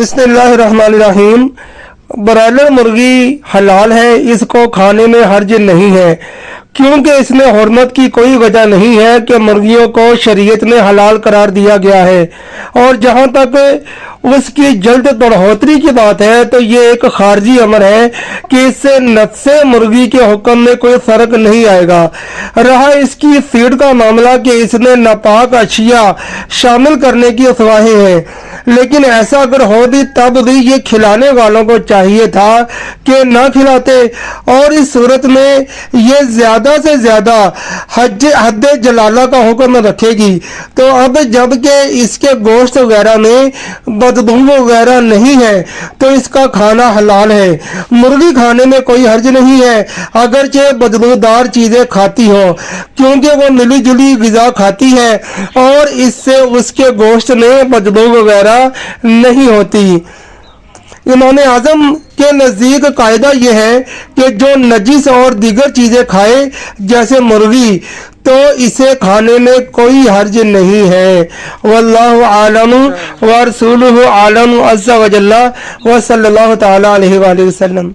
بسم اللہ الرحمن الرحیم۔ برائلر مرغی حلال ہے، اس کو کھانے میں حرج نہیں ہے، کیونکہ اس میں حرمت کی کوئی وجہ نہیں ہے کہ مرغیوں کو شریعت میں حلال قرار دیا گیا ہے۔ اور جہاں تک اس کی جلد بڑھوتری کی بات ہے تو یہ ایک خارجی امر ہے کہ اس سے نفس مرغی کے حکم میں کوئی فرق نہیں آئے گا۔ رہا اس کی فیڈ کا معاملہ کہ اس میں ناپاک اشیاء شامل کرنے کی افواہیں ہیں، لیکن ایسا اگر ہو بھی تب بھی یہ کھلانے والوں کو چاہیے تھا کہ نہ کھلاتے، اور اس صورت میں یہ زیادہ سے زیادہ حد جلالہ کا حکم رکھے گی۔ تو اب جب کہ اس کے گوشت وغیرہ میں بدبو وغیرہ نہیں ہے تو اس کا کھانا حلال ہے۔ مرغی کھانے میں کوئی حرج نہیں ہے اگرچہ بدبودار چیزیں کھاتی ہوں، کیونکہ وہ ملی جلی غذا کھاتی ہے اور اس سے اس کے گوشت میں بدبو وغیرہ نہیں ہوتی۔ امام اعظم کے نزدیک قاعدہ یہ ہے کہ جو نجس اور دیگر چیزیں کھائے جیسے مرغی، تو اسے کھانے میں کوئی حرج نہیں ہے۔ واللہ عالم ورسولہ عالم عز وجل، وصلی اللہ تعالی علیہ وآلہ وسلم۔